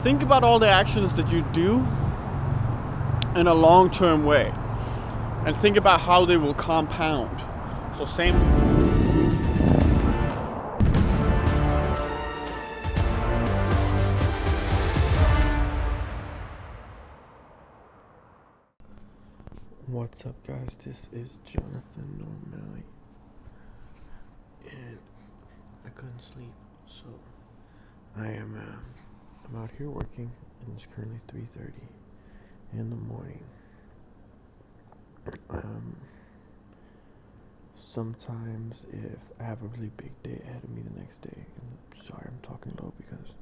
Think about all the actions that you do in a long-term way, and think about how they will compound. So same. What's up, guys? This is Jonathan Normally, and I couldn't sleep, so I'm out here working, and it's currently 3:30 in the morning. Sometimes if I have a really big day ahead of me the next day, and sorry I'm talking low because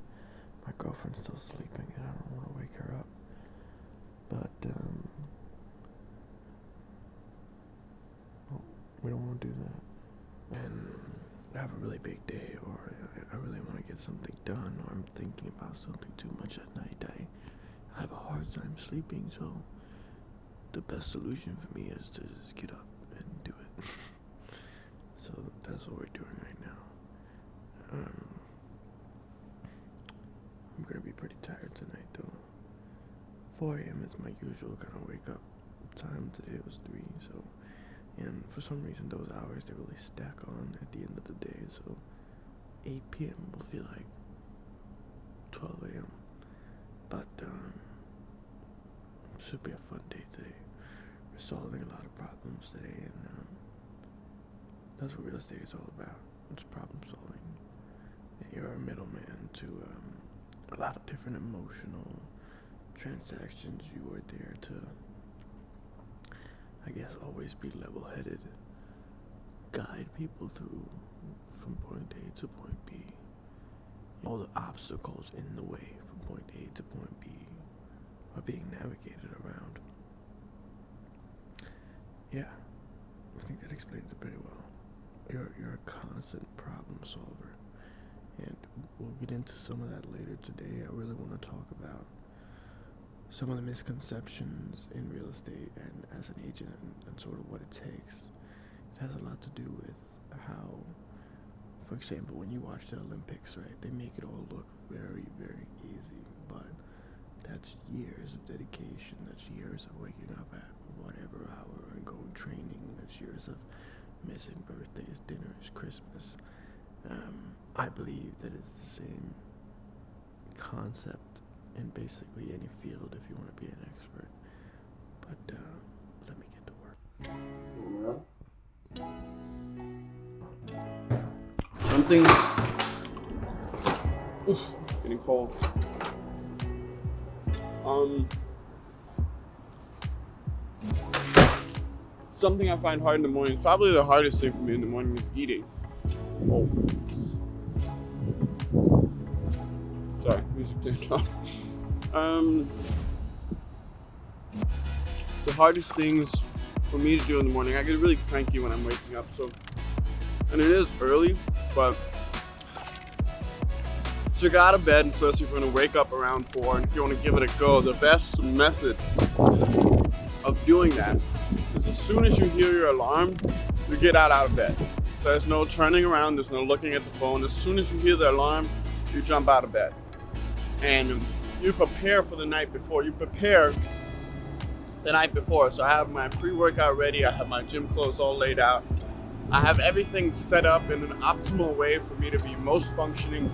my girlfriend's still sleeping and I don't want to wake her up, but we don't want to do that. And I have a really big day, or I really want to get something done, or I'm thinking about something too much at night, I have a hard time sleeping, so the best solution for me is to just get up and do it. So that's what we're doing right now. I'm going to be pretty tired tonight, though. 4 a.m. is my usual kind of wake up time. Today was 3, so... And for some reason, those hours, they really stack on at the end of the day. So 8 p.m. will feel like 12 a.m. But should be a fun day today. We're solving a lot of problems today, and that's what real estate is all about. It's problem solving. And you're a middleman to a lot of different emotional transactions. You are there to, I guess, always be level-headed, guide people through from point A to point B. All the obstacles in the way from point A to point B are being navigated around. Yeah, I think that explains it pretty well. You're a constant problem solver, and we'll get into some of that later today. I really want to talk about some of the misconceptions in real estate and as an agent, and sort of what it takes. It has a lot to do with how, for example, when you watch the Olympics, right, they make it all look very, very easy, but that's years of dedication, that's years of waking up at whatever hour and going training, that's years of missing birthdays, dinners, Christmas. I believe that it's the same concept in basically any field if you want to be an expert. But let me get to work. Something. Oof, getting cold. Something I find hard in the morning. Probably the hardest thing for me in the morning is eating. Oh. Sorry, music turned on. The hardest things for me to do in the morning, I get really cranky when I'm waking up. So, and it is early, but so you get out of bed, especially if you're gonna wake up around 4, and if you want to give it a go, the best method of doing that is as soon as you hear your alarm, you get out of bed. There's no turning around, there's no looking at the phone. As soon as you hear the alarm, you jump out of bed. And you prepare for the night before. You prepare the night before. So I have my pre-workout ready, I have my gym clothes all laid out. I have everything set up in an optimal way for me to be most functioning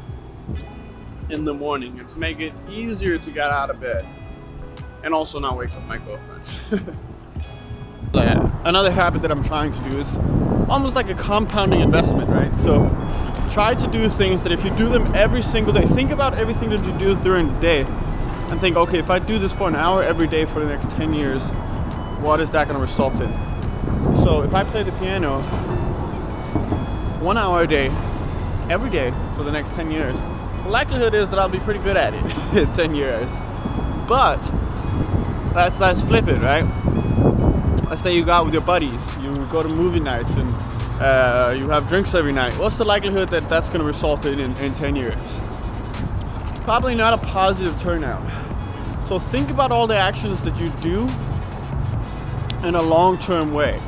in the morning and to make it easier to get out of bed and also not wake up my girlfriend. Another habit that I'm trying to do is almost like a compounding investment, right? So try to do things that if you do them every single day, think about everything that you do during the day and think, okay, if I do this for an hour every day for the next 10 years, what is that going to result in? So if I play the piano 1 hour a day, every day for the next 10 years, the likelihood is that I'll be pretty good at it in 10 years. But let's flip it, right? Let's say you go out with your buddies, you go to movie nights, and you have drinks every night. What's the likelihood that that's going to result in 10 years? Probably not a positive turnout. So think about all the actions that you do in a long-term way,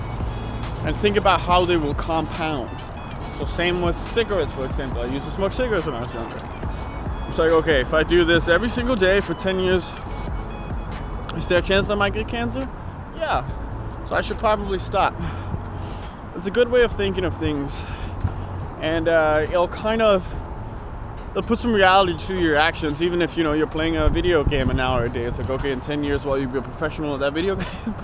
and think about how they will compound. So same with cigarettes, for example. I used to smoke cigarettes when I was younger. It's like, okay, if I do this every single day for 10 years, is there a chance I might get cancer? Yeah. So I should probably stop. It's a good way of thinking of things. And it'll put some reality to your actions, even if, you know, you're playing a video game an hour a day. It's like, okay, in 10 years, will you be a professional at that video game?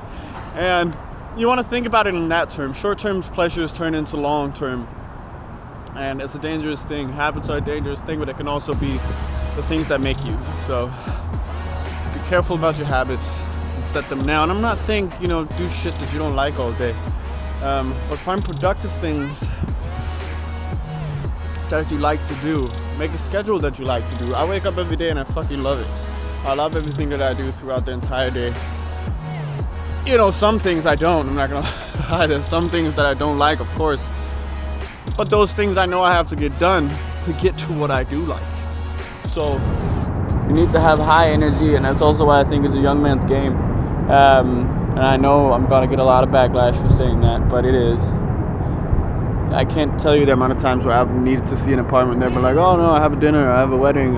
And you want to think about it in that term. Short-term pleasures turn into long-term. And it's a dangerous thing. Habits are a dangerous thing, but it can also be the things that make you. So be careful about your habits and set them now. And I'm not saying, you know, do shit that you don't like all day. But find productive things that you like to do. Make a schedule that you like to do. I wake up every day and I fucking love it. I love everything that I do throughout the entire day. You know, some things I don't. I'm not gonna lie. There's some things that I don't like, of course. But those things I know I have to get done to get to what I do like. So you need to have high energy, and that's also why I think it's a young man's game. And I know I'm gonna get a lot of backlash for saying that, but it is. I can't tell you the amount of times where I've needed to see an apartment there, but like, oh no, I have a dinner, I have a wedding,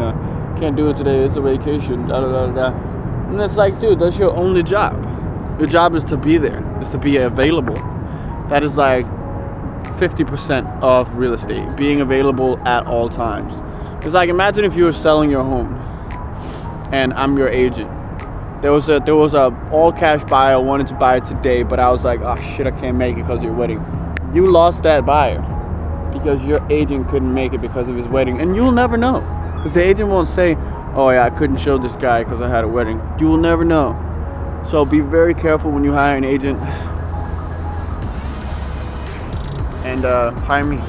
can't do it today, it's a vacation, da da da da. And it's like, dude, that's your only job. Your job is to be there, is to be available. That is like 50% of real estate, being available at all times. Because like, imagine if you were selling your home and I'm your agent. There was a all cash buyer wanted to buy it today, but I was like, oh shit, I can't make it because of your wedding. You lost that buyer because your agent couldn't make it because of his wedding, and you'll never know, because the agent won't say, oh yeah, I couldn't show this guy because I had a wedding. You will never know. So be very careful when you hire an agent, and hire me.